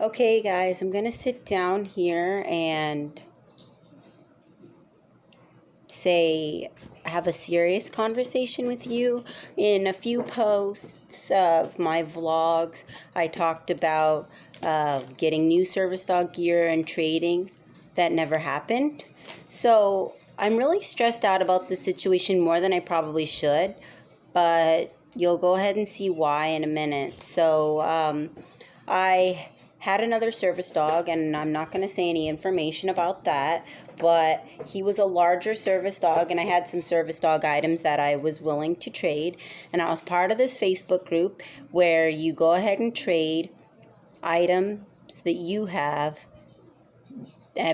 Okay, guys, I'm going to sit down here and have a serious conversation with you. In a few posts of my vlogs, I talked about getting new service dog gear and trading. That never happened. So I'm really stressed out about this situation more than I probably should, but you'll go ahead and see why in a minute. So I had another service dog, and I'm not going to say any information about that, but he was a larger service dog, and I had some service dog items that I was willing to trade. And I was part of this Facebook group where you go ahead and trade items that you have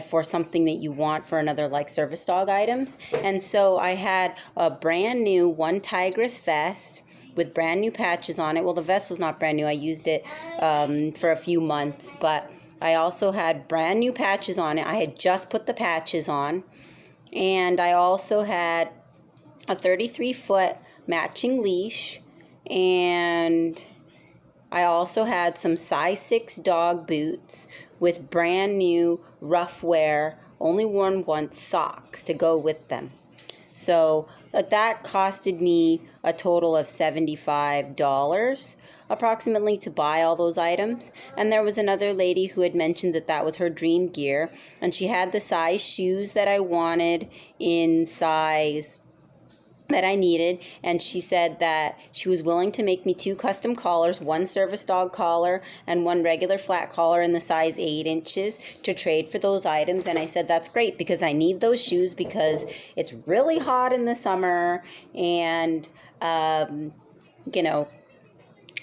for something that you want for another, like service dog items. And so I had a brand new one Tigress vest with brand new patches on it. Well, the vest was not brand new. I used it for a few months, but I also had brand new patches on it. I had just put the patches on. And I also had a 33-foot matching leash, and I also had some size 6 dog boots with brand new rough wear, only worn once socks to go with them. So that costed me a total of $75 approximately to buy all those items. And there was another lady who had mentioned that that was her dream gear, and she had the size shoes that I wanted in size that I needed, and she said that she was willing to make me 2 custom collars, one service dog collar and one regular flat collar in the size 8 inches to trade for those items. And I said that's great because I need those shoes because it's really hot in the summer, and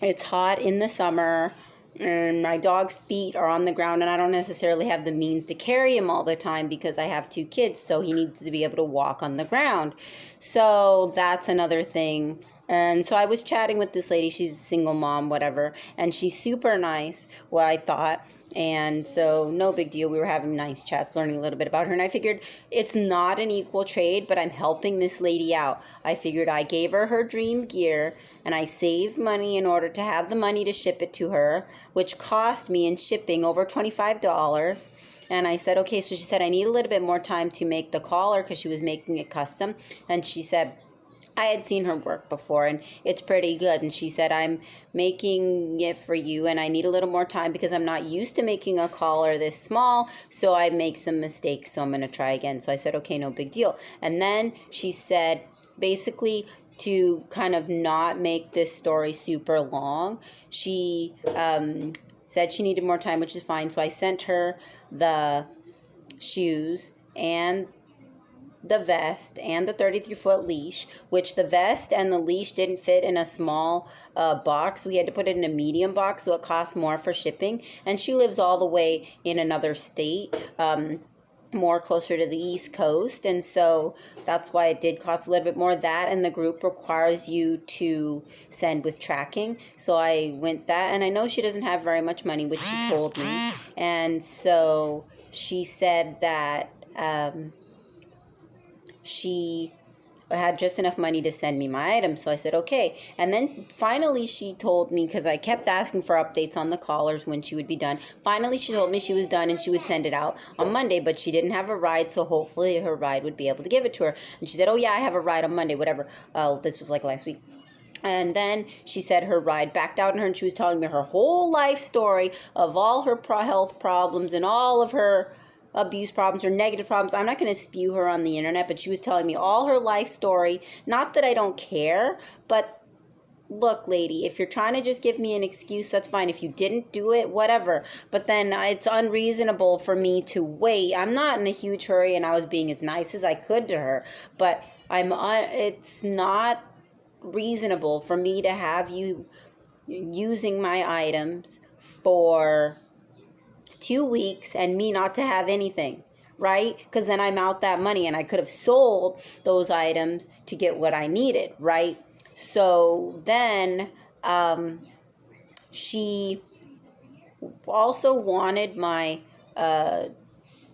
it's hot in the summer, and my dog's feet are on the ground, and I don't necessarily have the means to carry him all the time because I have 2 kids, so he needs to be able to walk on the ground. So that's another thing. And so I was chatting with this lady. She's a single mom, whatever, and she's super nice, well, I thought. And so no big deal. We were having nice chats, learning a little bit about her. And I figured it's not an equal trade, but I'm helping this lady out. I figured I gave her her dream gear, and I saved money in order to have the money to ship it to her, which cost me in shipping over $25. And I said, okay, so she said, I need a little bit more time to make the collar because she was making it custom. And she said, I had seen her work before, and it's pretty good. And she said, I'm making it for you, and I need a little more time because I'm not used to making a collar this small, so I make some mistakes, so I'm going to try again. So I said, okay, no big deal. And then she said, basically, to kind of not make this story super long, she said she needed more time, which is fine. So I sent her the shoes and the vest and the 33-foot leash, which the vest and the leash didn't fit in a small box. We had to put it in a medium box, so it cost more for shipping. And she lives all the way in another state, more closer to the East Coast, and so that's why it did cost a little bit more. That, and the group requires you to send with tracking, so I went that. And I know she doesn't have very much money, which she told me, and so she said that she had just enough money to send me my items. So I said, okay. And then finally she told me, because I kept asking for updates on the collars when she would be done. Finally, she told me she was done and she would send it out on Monday, but she didn't have a ride, so hopefully her ride would be able to give it to her. And she said, oh yeah, I have a ride on Monday, whatever. This was like last week. And then she said her ride backed out on her, and she was telling me her whole life story of all her health problems and all of her abuse problems or negative problems. I'm not going to spew her on the internet, but she was telling me all her life story. Not that I don't care, but look, lady, if you're trying to just give me an excuse, that's fine. If you didn't do it, whatever. But then it's unreasonable for me to wait. I'm not in a huge hurry, and I was being as nice as I could to her, but it's not reasonable for me to have you using my items for 2 weeks and me not to have anything, right? Because then I'm out that money, and I could have sold those items to get what I needed, right? So then she also wanted my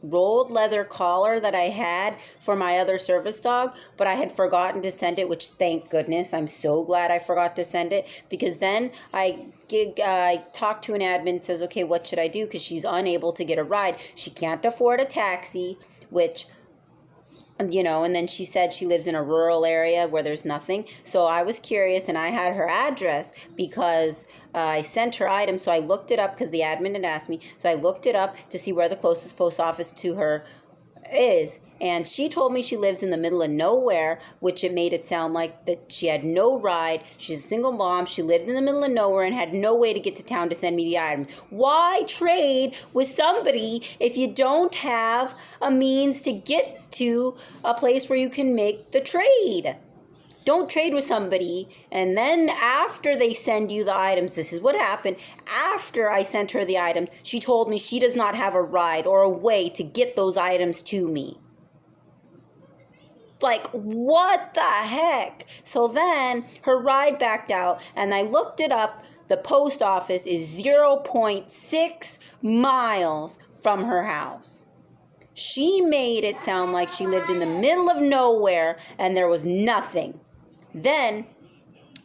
rolled leather collar that I had for my other service dog, but I had forgotten to send it, which thank goodness. I'm so glad I forgot to send it, because then I talked to an admin, says, okay, what should I do? Because she's unable to get a ride. She can't afford a taxi, which, and then she said she lives in a rural area where there's nothing. So I was curious, and I had her address because I sent her items. So I looked it up because the admin had asked me. So I looked it up to see where the closest post office to her is. And she told me she lives in the middle of nowhere, which it made it sound like that she had no ride. She's a single mom. She lived in the middle of nowhere and had no way to get to town to send me the items. Why trade with somebody if you don't have a means to get to a place where you can make the trade? Don't trade with somebody, and then after they send you the items, this is what happened. After I sent her the items, she told me she does not have a ride or a way to get those items to me. Like, what the heck? So then her ride backed out, and I looked it up. The post office is 0.6 miles from her house. She made it sound like she lived in the middle of nowhere and there was nothing. Then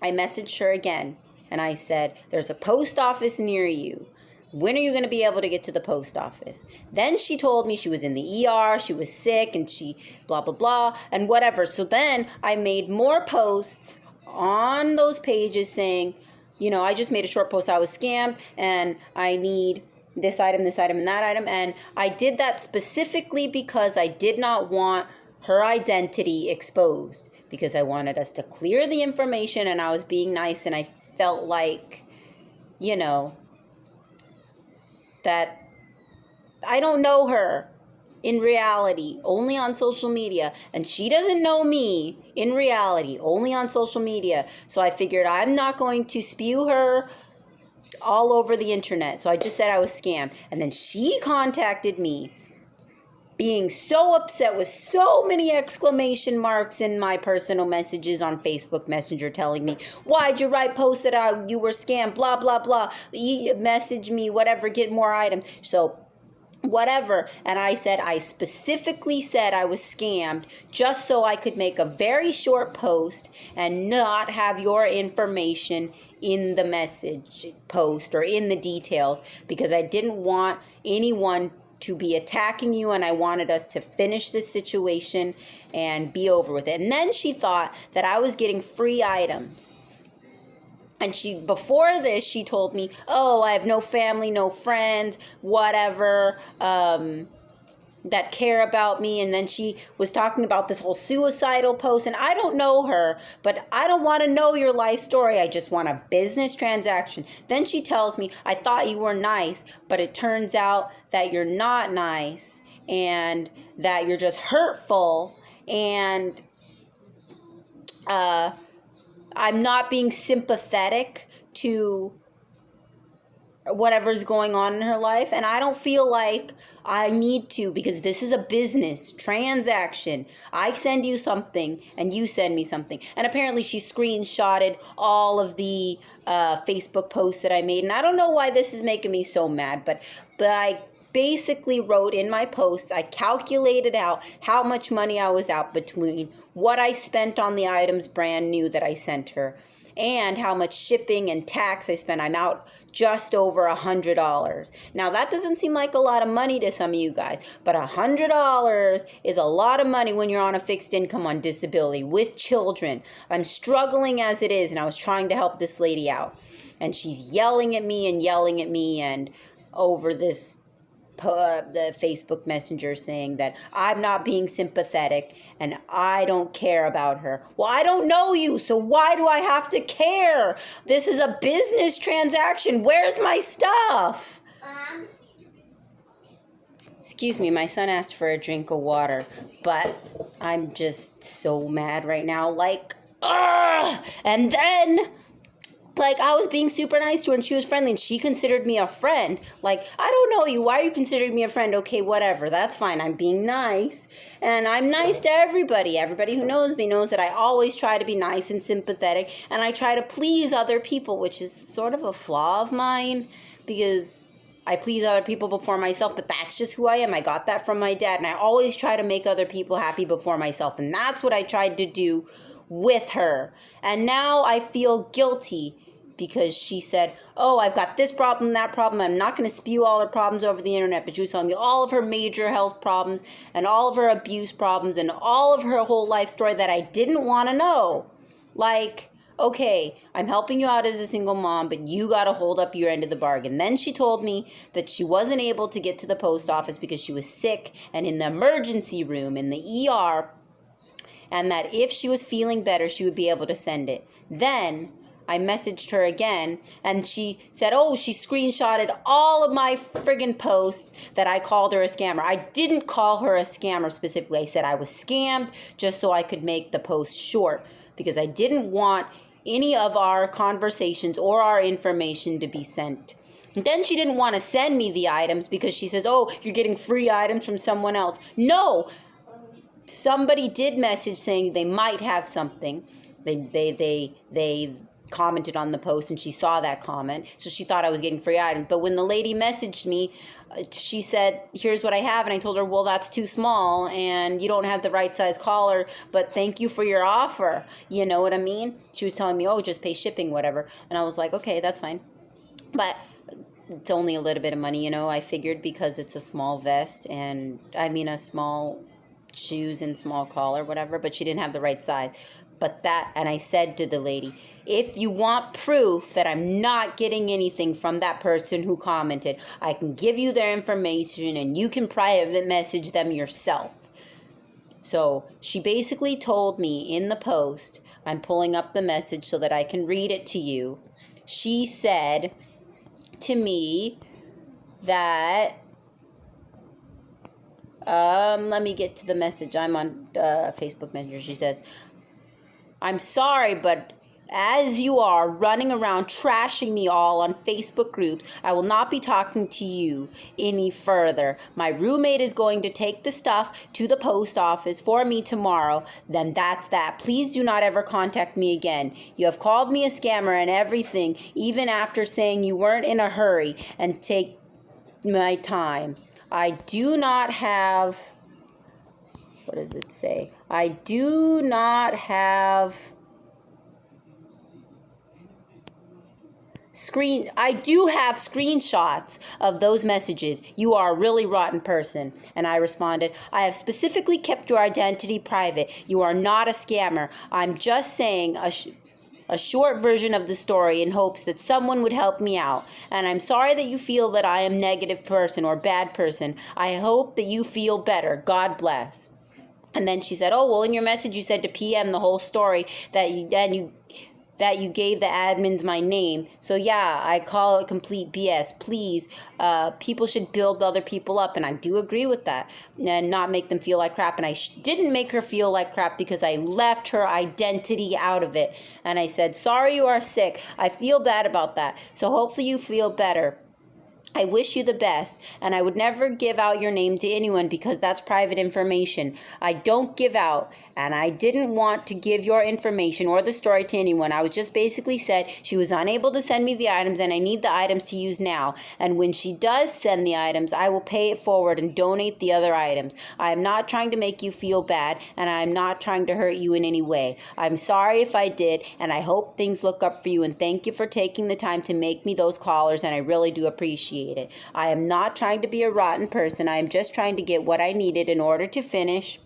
I messaged her again, and I said, there's a post office near you. When are you going to be able to get to the post office? Then she told me she was in the ER, she was sick, and she blah, blah, blah, and whatever. So then I made more posts on those pages saying, I just made a short post, I was scammed, and I need this item, and that item. And I did that specifically because I did not want her identity exposed, because I wanted us to clear the information, and I was being nice, and I felt like, that I don't know her in reality, only on social media, and she doesn't know me in reality, only on social media. So I figured I'm not going to spew her all over the internet. So I just said I was scammed. And then she contacted me, being so upset with so many exclamation marks in my personal messages on Facebook Messenger, telling me, why'd you write posts that you were scammed, blah, blah, blah, message me, whatever, get more items. So whatever. And I said, I specifically said I was scammed just so I could make a very short post and not have your information in the message post or in the details, because I didn't want anyone to be attacking you, and I wanted us to finish this situation and be over with it. And then she thought that I was getting free items. And before this, she told me, oh, I have no family, no friends, whatever, that care about me. And then she was talking about this whole suicidal post, and I don't know her, but I don't want to know your life story. I just want a business transaction. Then she tells me, I thought you were nice, but it turns out that you're not nice, and that you're just hurtful, and I'm not being sympathetic to whatever's going on in her life, and I don't feel like I need to, because this is a business transaction. I send you something and you send me something. And apparently she screenshotted all of the Facebook posts that I made, and I don't know why this is making me so mad, but I basically wrote in my posts, I calculated out how much money I was out between what I spent on the items brand new that I sent her and how much shipping and tax I spent. I'm out just over $100. Now, that doesn't seem like a lot of money to some of you guys, but $100 is a lot of money when you're on a fixed income on disability with children. I'm struggling as it is, and I was trying to help this lady out, and she's yelling at me and over this the Facebook Messenger, saying that I'm not being sympathetic and I don't care about her. Well, I don't know you, so why do I have to care? This is a business transaction. Where's my stuff? Excuse me, my son asked for a drink of water, but I'm just so mad right now. Like, ugh! And then, like, I was being super nice to her, and she was friendly, and she considered me a friend. Like, I don't know you. Why are you considering me a friend? Okay, whatever. That's fine. I'm being nice, and I'm nice to everybody. Everybody who knows me knows that I always try to be nice and sympathetic, and I try to please other people, which is sort of a flaw of mine, because I please other people before myself, but that's just who I am. I got that from my dad, and I always try to make other people happy before myself, and that's what I tried to do with her. And now I feel guilty because she said, oh, I've got this problem, that problem. I'm not going to spew all her problems over the internet, but she was telling me all of her major health problems and all of her abuse problems and all of her whole life story that I didn't want to know. Like, okay, I'm helping you out as a single mom, but you got to hold up your end of the bargain. Then she told me that she wasn't able to get to the post office because she was sick and in the emergency room in the ER, and that if she was feeling better, she would be able to send it. Then I messaged her again, and she said, oh, she screenshotted all of my friggin' posts that I called her a scammer. I didn't call her a scammer specifically. I said I was scammed just so I could make the post short because I didn't want any of our conversations or our information to be sent. And then she didn't want to send me the items because she says, oh, you're getting free items from someone else. No, somebody did message saying they might have something. They commented on the post and she saw that comment, so she thought I was getting free items. But when the lady messaged me, she said, here's what I have, and I told her, well, that's too small and you don't have the right size collar, but thank you for your offer. You know what I mean? She was telling me, oh, just pay shipping, whatever. And I was like, okay, that's fine, but it's only a little bit of money, I figured, because it's a small vest, and I mean a small shoes and small collar, whatever, but she didn't have the right size. And I said to the lady, if you want proof that I'm not getting anything from that person who commented, I can give you their information and you can private message them yourself. So she basically told me in the post, I'm pulling up the message so that I can read it to you. She said to me that, let me get to the message. I'm on Facebook Messenger. She says, I'm sorry, but as you are running around trashing me all on Facebook groups, I will not be talking to you any further. My roommate is going to take the stuff to the post office for me tomorrow. Then that's that. Please do not ever contact me again. You have called me a scammer and everything, even after saying you weren't in a hurry, and take my time. I do not have... What does it say? I do have screenshots of those messages. You are a really rotten person. And I responded, I have specifically kept your identity private. You are not a scammer. I'm just saying a short version of the story in hopes that someone would help me out. And I'm sorry that you feel that I am a negative person or bad person. I hope that you feel better. God bless. And then she said, oh, well, in your message you said to PM the whole story that you gave the admins my name. So yeah, I call it complete BS. Please, people should build other people up, and I do agree with that, and not make them feel like crap. And I didn't make her feel like crap because I left her identity out of it. And I said, sorry you are sick. I feel bad about that. So hopefully you feel better. I wish you the best, and I would never give out your name to anyone because that's private information. I don't give out, and I didn't want to give your information or the story to anyone. I was just basically said she was unable to send me the items, and I need the items to use now. And when she does send the items, I will pay it forward and donate the other items. I am not trying to make you feel bad, and I am not trying to hurt you in any way. I'm sorry if I did, and I hope things look up for you, and thank you for taking the time to make me those callers, and I really do appreciate it. I am not trying to be a rotten person. I am just trying to get what I needed in order to finish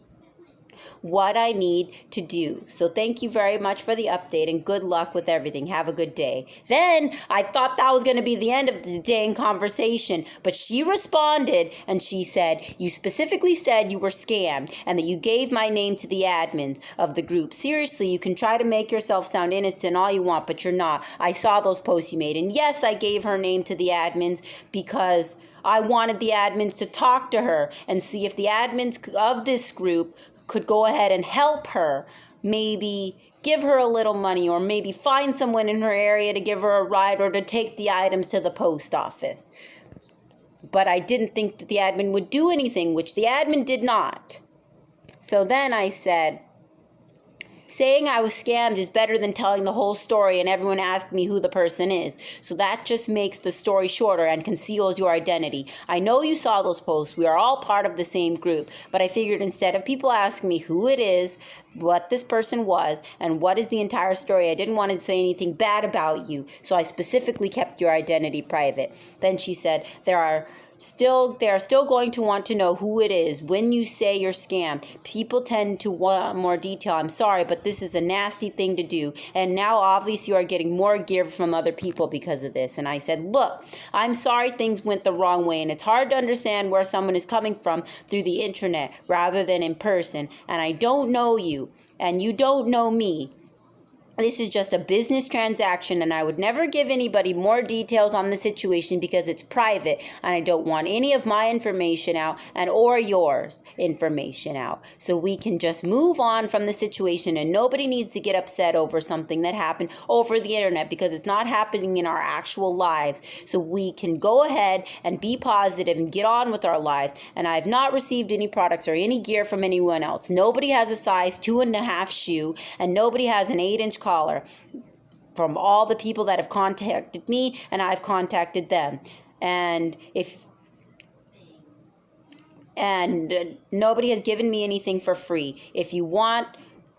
what I need to do. So thank you very much for the update and good luck with everything. Have a good day. Then I thought that was going to be the end of the dang conversation, but she responded and she said, you specifically said you were scammed and that you gave my name to the admins of the group. Seriously, you can try to make yourself sound innocent all you want, but you're not. I saw those posts you made, and yes, I gave her name to the admins because I wanted the admins to talk to her and see if the admins of this group could go ahead and help her, maybe give her a little money, or maybe find someone in her area to give her a ride or to take the items to the post office. But I didn't think that the admin would do anything, which the admin did not. So then I said, saying I was scammed is better than telling the whole story and everyone asked me who the person is. So that just makes the story shorter and conceals your identity. I know you saw those posts. We are all part of the same group. But I figured instead of people asking me who it is, what this person was, and what is the entire story, I didn't want to say anything bad about you. So I specifically kept your identity private. Then she said, they are still going to want to know who it is when you say you're scammed. People tend to want more detail. I'm sorry, but this is a nasty thing to do. And now obviously you are getting more gear from other people because of this. And I said, look, I'm sorry things went the wrong way. And it's hard to understand where someone is coming from through the internet rather than in person. And I don't know you and you don't know me. This is just a business transaction, and I would never give anybody more details on the situation because it's private, and I don't want any of my information out and or yours information out. So we can just move on from the situation, and nobody needs to get upset over something that happened over the internet because it's not happening in our actual lives. So we can go ahead and be positive and get on with our lives. And I have not received any products or any gear from anyone else. Nobody has a size 2.5 shoe, and nobody has an 8-inch collar from all the people that have contacted me, and I've contacted them. And nobody has given me anything for free. If you want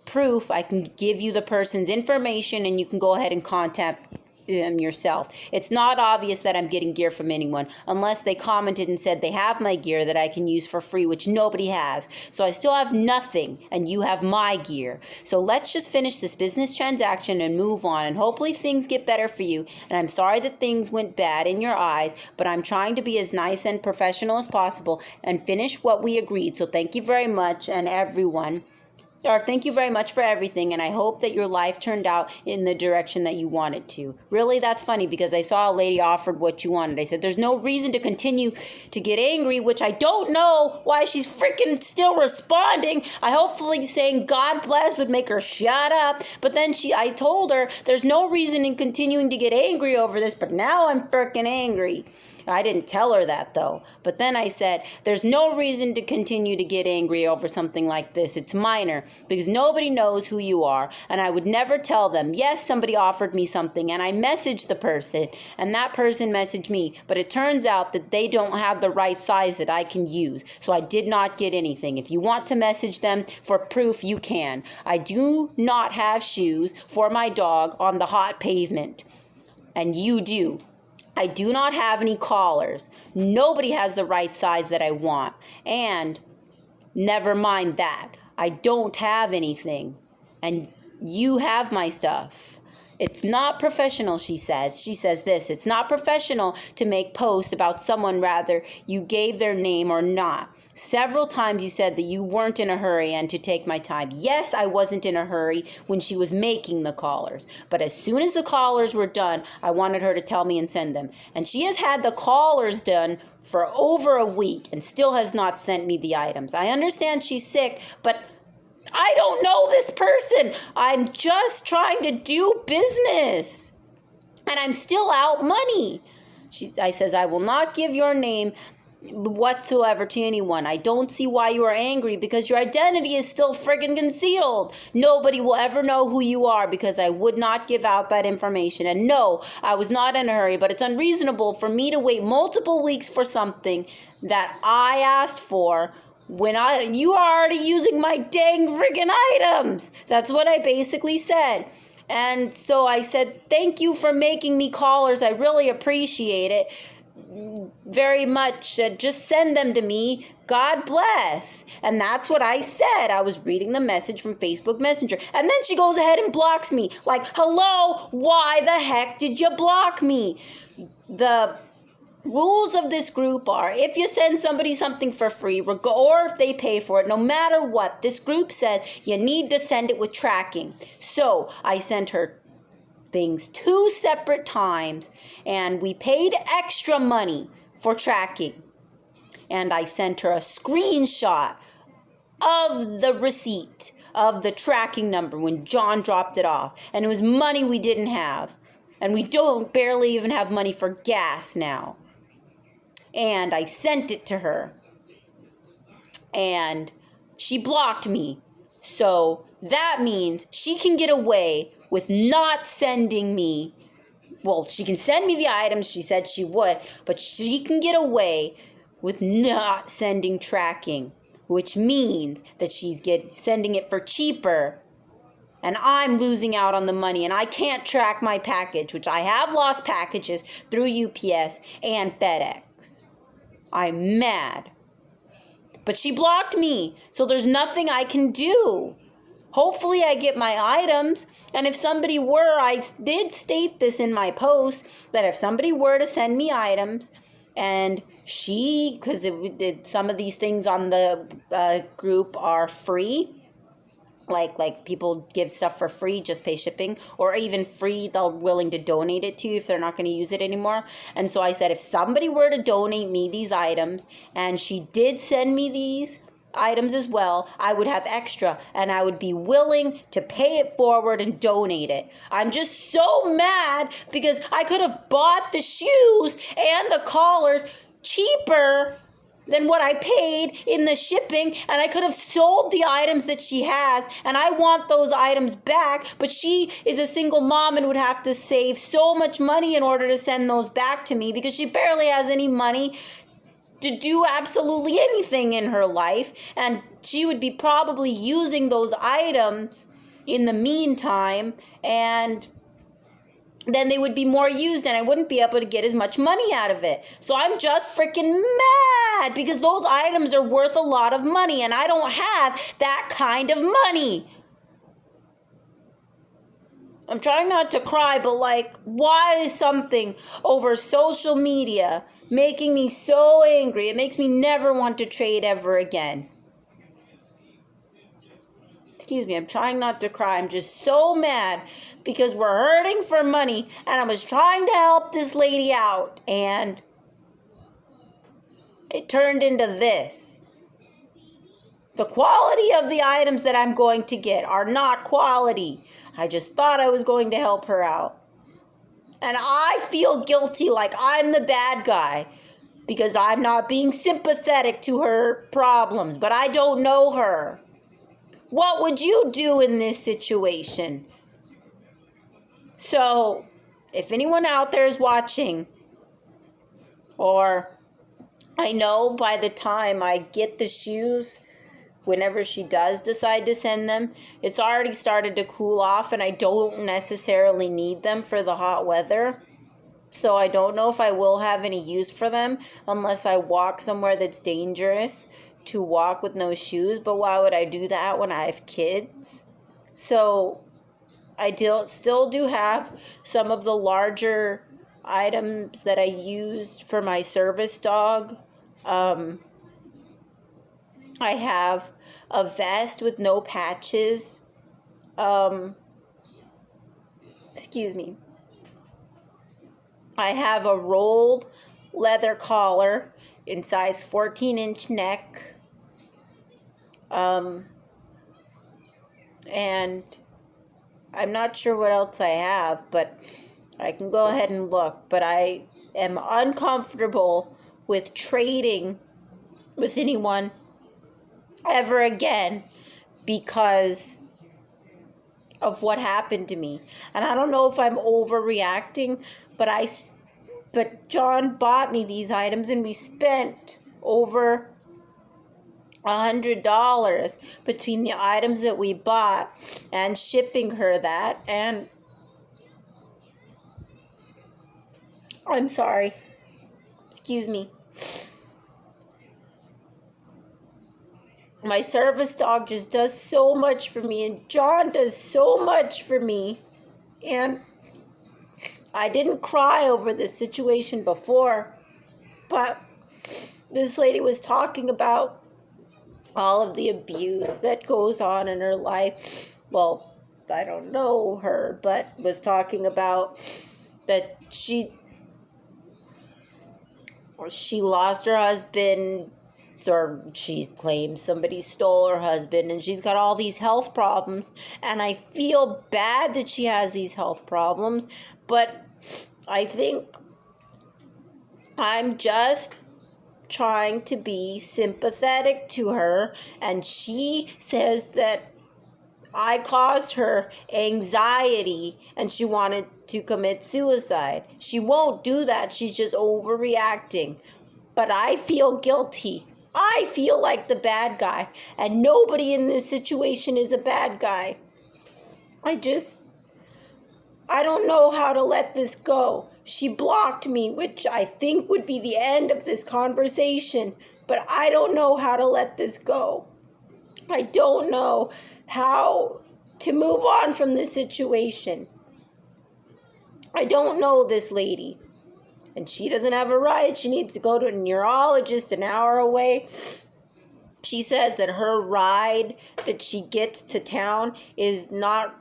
proof, I can give you the person's information and you can go ahead and contact them yourself. It's not obvious that I'm getting gear from anyone unless they commented and said they have my gear that I can use for free, which nobody has. So I still have nothing and you have my gear. So let's just finish this business transaction and move on, and hopefully things get better for you. And I'm sorry that things went bad in your eyes, but I'm trying to be as nice and professional as possible and finish what we agreed. So thank you very much, and everyone. Thank you very much for everything, and I hope that your life turned out in the direction that you wanted to. Really, that's funny because I saw a lady offered what you wanted. I said, there's no reason to continue to get angry, which I don't know why she's freaking still responding. I hopefully saying God bless would make her shut up. But then I told her there's no reason in continuing to get angry over this, but now I'm freaking angry. I didn't tell her that, though. But then I said, there's no reason to continue to get angry over something like this. It's minor, because nobody knows who you are, and I would never tell them. Yes, somebody offered me something, and I messaged the person, and that person messaged me, but it turns out that they don't have the right size that I can use, so I did not get anything. If you want to message them for proof, you can. I do not have shoes for my dog on the hot pavement, and you do. I do not have any collars. Nobody has the right size that I want. And never mind that, I don't have anything. And you have my stuff. It's not professional, she says. She says this, it's not professional to make posts about someone rather you gave their name or not. Several times you said that you weren't in a hurry and to take my time. Yes, I wasn't in a hurry when she was making the collars. But as soon as the collars were done, I wanted her to tell me and send them. And she has had the collars done for over a week and still has not sent me the items. I understand she's sick, but I don't know this person. I'm just trying to do business. And I'm still out money. I says, I will not give your name whatsoever to anyone. I don't see why you are angry because your identity is still friggin' concealed. Nobody will ever know who you are because I would not give out that information. And no, I was not in a hurry, but it's unreasonable for me to wait multiple weeks for something that I asked for when you are already using my dang friggin' items. That's what I basically said. And so I said, thank you for making me collars. I really appreciate it very much. Just send them to me. God bless. And that's what I said. I was reading the message from Facebook Messenger. And then she goes ahead and blocks me. Like, hello, why the heck did you block me? The rules of this group are if you send somebody something for free or if they pay for it, no matter what, this group says you need to send it with tracking. So I sent her things 2 separate times and we paid extra money for tracking. And I sent her a screenshot of the receipt of the tracking number when John dropped it off. And it was money we didn't have. And we barely even have money for gas now. And I sent it to her. And she blocked me. So that means she can get away with not sending me. Well, she can send me the items she said she would, but she can get away with not sending tracking, which means that she's sending it for cheaper. And I'm losing out on the money, and I can't track my package, which I have lost packages through UPS and FedEx. I'm mad. But she blocked me, so there's nothing I can do. Hopefully I get my items, and if somebody were, I did state this in my post, that if somebody were to send me items, and because some of these things on the group are free, like people give stuff for free, just pay shipping, or even free, they're willing to donate it to you if they're not going to use it anymore. And so I said, if somebody were to donate me these items, and she did send me these items as well, I would have extra, and I would be willing to pay it forward and donate it. I'm just so mad because I could have bought the shoes and the collars cheaper than what I paid in the shipping, and I could have sold the items that she has, and I want those items back, but she is a single mom and would have to save so much money in order to send those back to me because she barely has any money to do absolutely anything in her life, and she would be probably using those items in the meantime, and then they would be more used and I wouldn't be able to get as much money out of it. So I'm just freaking mad because those items are worth a lot of money and I don't have that kind of money. I'm trying not to cry, but why is something over social media making me so angry? It makes me never want to trade ever again. Excuse me, I'm trying not to cry. I'm just so mad because we're hurting for money and I was trying to help this lady out and it turned into this. The quality of the items that I'm going to get are not quality. I just thought I was going to help her out. And I feel guilty like I'm the bad guy because I'm not being sympathetic to her problems, but I don't know her. What would you do in this situation? So, if anyone out there is watching, or I know by the time I get the shoes, whenever she does decide to send them, it's already started to cool off and I don't necessarily need them for the hot weather. So I don't know if I will have any use for them unless I walk somewhere that's dangerous to walk with no shoes, but why would I do that when I have kids? So I still do have some of the larger items that I used for my service dog. I have a vest with no patches. Excuse me. I have a rolled leather collar in size 14-inch neck. And I'm not sure what else I have, but I can go ahead and look. But I am uncomfortable with trading with anyone ever again because of what happened to me. And I don't know if I'm overreacting, but John bought me these items and we spent over $100 between the items that we bought and shipping her that. And I'm sorry. Excuse me. My service dog just does so much for me, and John does so much for me. And I didn't cry over this situation before, but this lady was talking about all of the abuse that goes on in her life. Well, I don't know her, but was talking about that she lost her husband, or she claims somebody stole her husband, and she's got all these health problems, and I feel bad that she has these health problems, but I think I'm just trying to be sympathetic to her, and she says that I caused her anxiety and she wanted to commit suicide. She won't do that. She's just overreacting. But I feel guilty. I feel like the bad guy. And nobody in this situation is a bad guy. I don't know how to let this go. She blocked me, which I think would be the end of this conversation. But I don't know how to let this go. I don't know how to move on from this situation. I don't know this lady. And she doesn't have a ride. She needs to go to a neurologist an hour away. She says that her ride that she gets to town is not,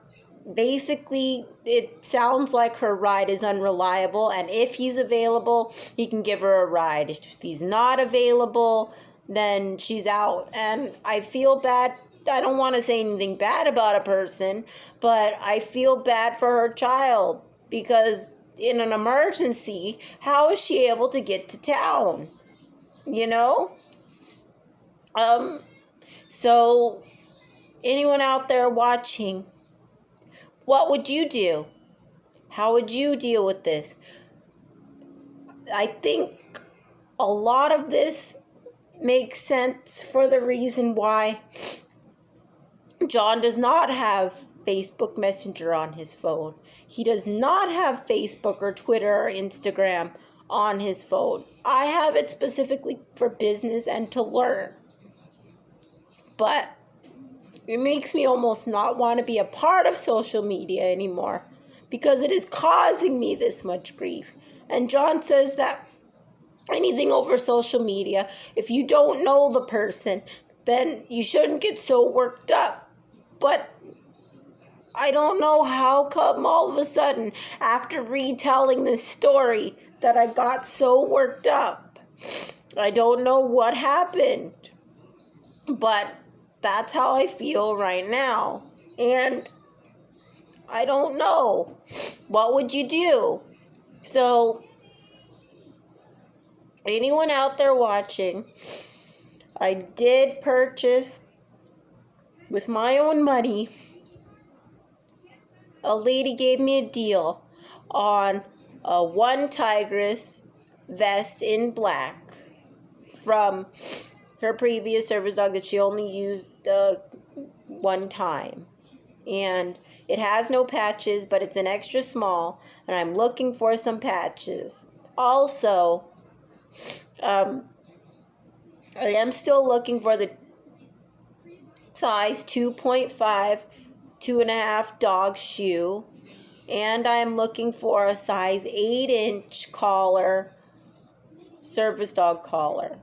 basically, it sounds like her ride is unreliable. And if he's available, he can give her a ride. If he's not available, then she's out. And I feel bad. I don't want to say anything bad about a person, but I feel bad for her child because in an emergency, how is she able to get to town? You know? So anyone out there watching, what would you do? How would you deal with this? I think a lot of this makes sense for the reason why John does not have Facebook Messenger on his phone. He does not have Facebook or Twitter or Instagram on his phone. I have it specifically for business and to learn. But it makes me almost not want to be a part of social media anymore because it is causing me this much grief. And John says that anything over social media, if you don't know the person, then you shouldn't get so worked up. But I don't know how come all of a sudden, after retelling this story, that I got so worked up. I don't know what happened, but that's how I feel right now. And I don't know. What would you do? So, anyone out there watching, I did purchase with my own money. A lady gave me a deal on a one tigress vest in black from her previous service dog that she only used one time. And it has no patches, but it's an extra small, and I'm looking for some patches. Also, I am still looking for the size 2.5, 2.5 dog shoe, and I'm looking for a size 8-inch collar, service dog collar.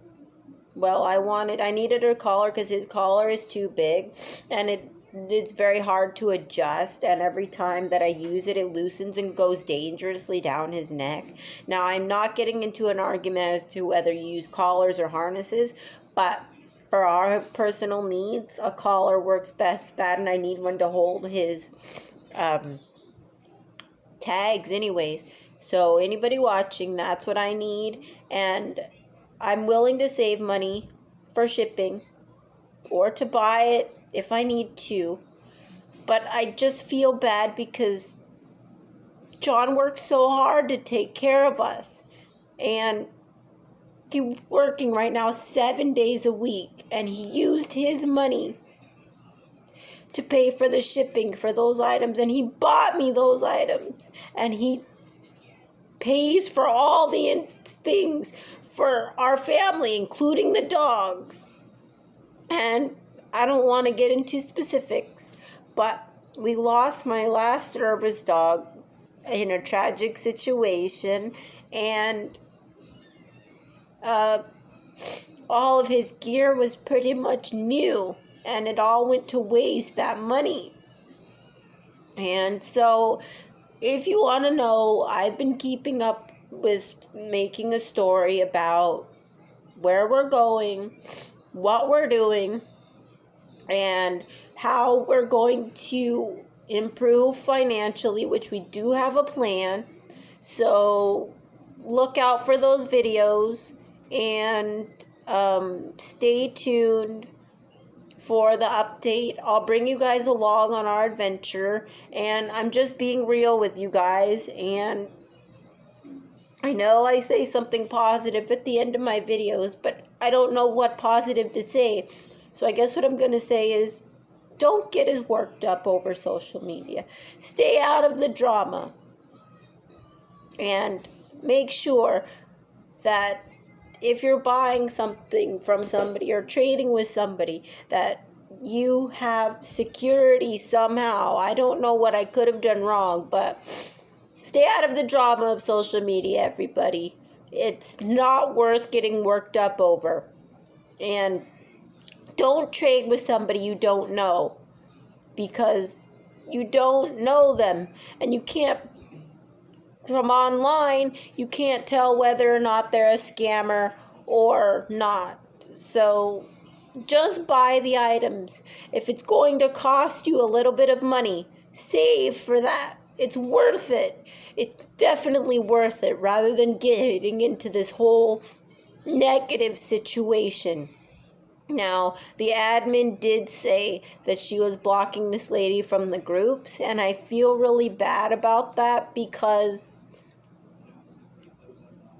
Well, I needed a collar because his collar is too big, and it's very hard to adjust, and every time that I use it, it loosens and goes dangerously down his neck. Now, I'm not getting into an argument as to whether you use collars or harnesses, but for our personal needs, a collar works best. That, and I need one to hold his tags anyways. So anybody watching, that's what I need, and I'm willing to save money for shipping or to buy it if I need to. But I just feel bad because John worked so hard to take care of us, and he's working right now 7 days a week, and he used his money to pay for the shipping for those items, and he bought me those items, and he pays for all the things for our family, including the dogs. And I don't want to get into specifics, but we lost my last service dog in a tragic situation, and all of his gear was pretty much new, and it all went to waste, that money. And so, if you want to know, I've been keeping up with making a story about where we're going, what we're doing, and how we're going to improve financially, which we do have a plan. So look out for those videos, and stay tuned for the update. I'll bring you guys along on our adventure, and I'm just being real with you guys. And I know I say something positive at the end of my videos, but I don't know what positive to say. So I guess what I'm going to say is, don't get as worked up over social media. Stay out of the drama. And make sure that if you're buying something from somebody or trading with somebody, that you have security somehow. I don't know what I could have done wrong, but stay out of the drama of social media, everybody. It's not worth getting worked up over. And don't trade with somebody you don't know, because you don't know them, and you can't, from online, you can't tell whether or not they're a scammer or not. So just buy the items. If it's going to cost you a little bit of money, save for that. It's worth it. It's definitely worth it, rather than getting into this whole negative situation. Now, the admin did say that she was blocking this lady from the groups, and I feel really bad about that because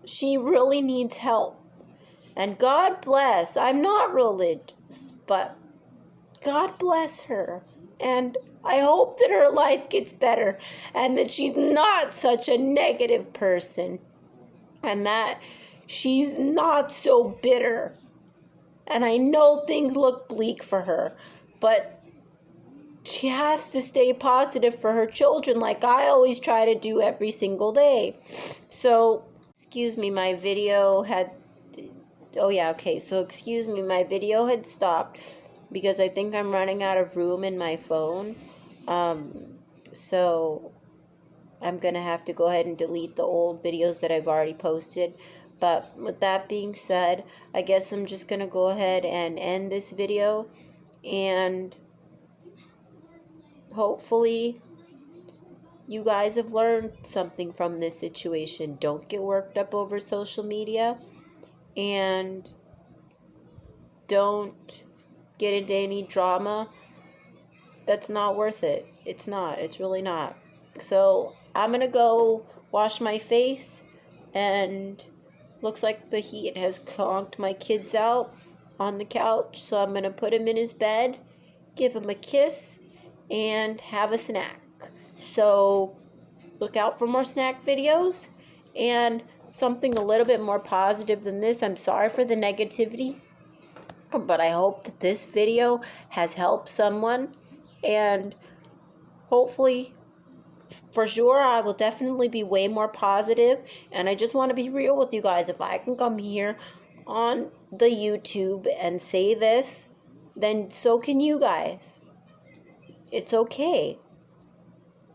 she really needs help. And God bless. I'm not religious, but God bless her. And I hope that her life gets better and that she's not such a negative person and that she's not so bitter. And I know things look bleak for her, but she has to stay positive for her children, like I always try to do every single day. So, excuse me, my video had my video had stopped because I think I'm running out of room in my phone. So I'm going to have to go ahead and delete the old videos that I've already posted. But with that being said, I guess I'm just going to go ahead and end this video. And hopefully you guys have learned something from this situation. Don't get worked up over social media. And don't get into any drama. That's not worth it. It's not. It's really not. So I'm going to go wash my face, and looks like the heat has conked my kids out on the couch. So I'm going to put him in his bed, give him a kiss, and have a snack. So look out for more snack videos and something a little bit more positive than this. I'm sorry for the negativity, but I hope that this video has helped someone, and hopefully, for sure, I will definitely be way more positive. And I just want to be real with you guys. If I can come here on the YouTube and say this, then so can you guys. It's okay.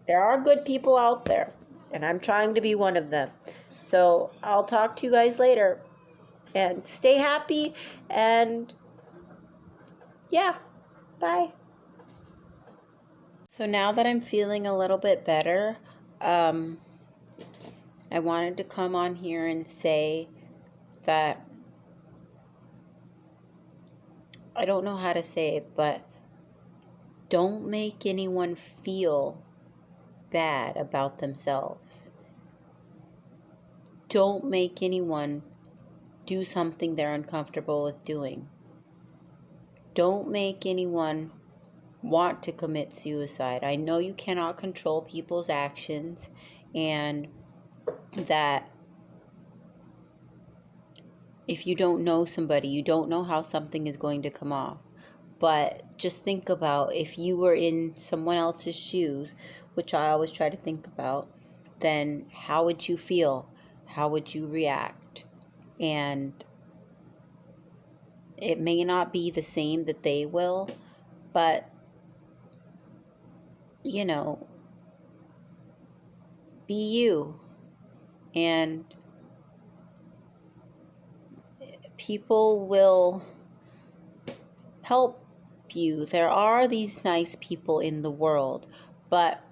There are good people out there, and I'm trying to be one of them. So I'll talk to you guys later, and stay happy, and yeah, bye. So now that I'm feeling a little bit better, I wanted to come on here and say that I don't know how to say it, but don't make anyone feel bad about themselves. Don't make anyone do something they're uncomfortable with doing. Don't make anyone want to commit suicide. I know you cannot control people's actions, and that if you don't know somebody, you don't know how something is going to come off. But just think about if you were in someone else's shoes, which I always try to think about, then how would you feel? How would you react? And it may not be the same that they will, but, you know, be you. And people will help you. There are these nice people in the world, but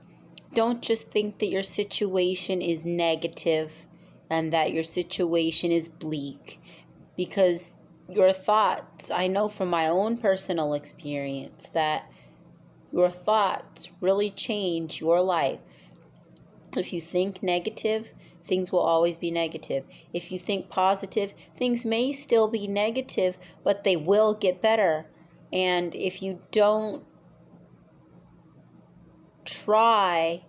don't just think that your situation is negative and that your situation is bleak, because your thoughts, I know from my own personal experience that your thoughts really change your life. If you think negative, things will always be negative. If you think positive, things may still be negative, but they will get better. And if you don't try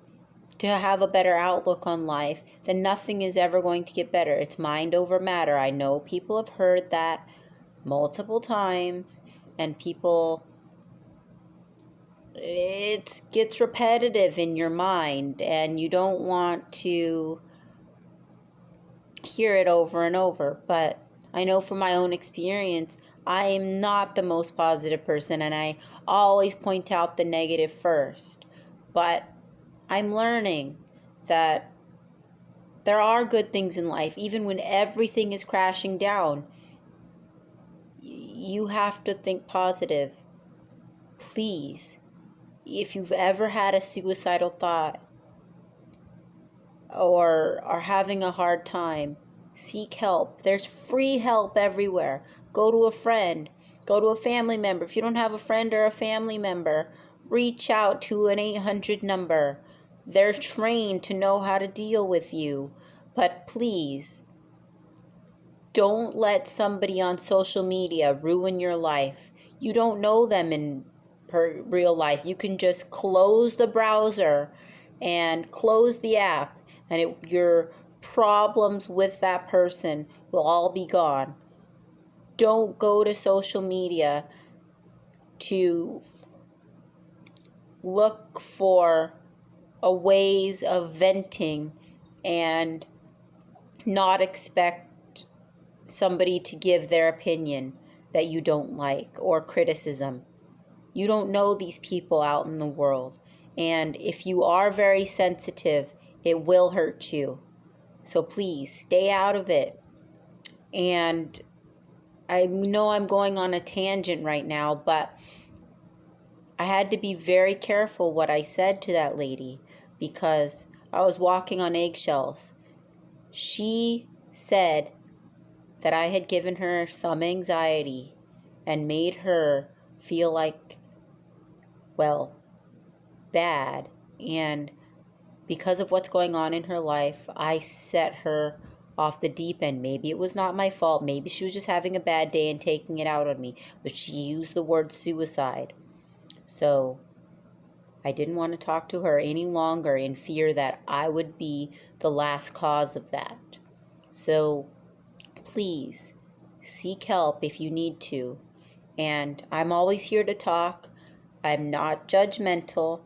to have a better outlook on life, then nothing is ever going to get better. It's mind over matter. I know people have heard that multiple times, and it gets repetitive in your mind, and you don't want to hear it over and over. But I know from my own experience, I am not the most positive person, and I always point out the negative first. But I'm learning that there are good things in life. Even when everything is crashing down, you have to think positive. Please, if you've ever had a suicidal thought or are having a hard time, seek help. There's free help everywhere. Go to a friend, go to a family member. If you don't have a friend or a family member, reach out to an 800 number. They're trained to know how to deal with you. But please, don't let somebody on social media ruin your life. You don't know them in real life. You can just close the browser and close the app, and your problems with that person will all be gone. Don't go to social media to look for a ways of venting and not expect somebody to give their opinion that you don't like or criticism. You don't know these people out in the world. And if you are very sensitive, it will hurt you. So please stay out of it. And I know I'm going on a tangent right now, but I had to be very careful what I said to that lady because I was walking on eggshells. She said that I had given her some anxiety and made her feel like, well, bad. And because of what's going on in her life, I set her off the deep end. Maybe it was not my fault. Maybe she was just having a bad day and taking it out on me. But she used the word suicide. So I didn't want to talk to her any longer in fear that I would be the last cause of that. So please seek help if you need to. And I'm always here to talk. I'm not judgmental.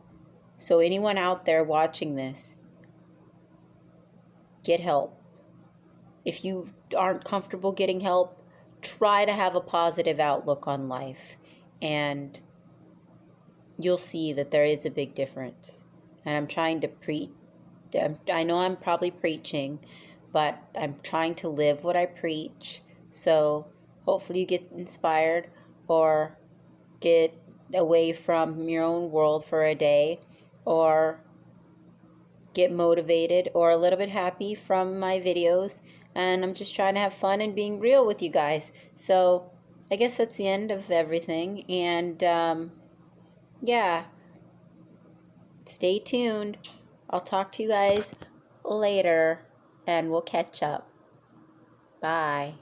So anyone out there watching this, get help. If you aren't comfortable getting help, try to have a positive outlook on life. And you'll see that there is a big difference. And I'm trying to preach. I know I'm probably preaching, but I'm trying to live what I preach. So hopefully you get inspired or get away from your own world for a day, or get motivated or a little bit happy from my videos. And I'm just trying to have fun and being real with you guys. So I guess that's the end of everything. And yeah, stay tuned. I'll talk to you guys later and we'll catch up. Bye.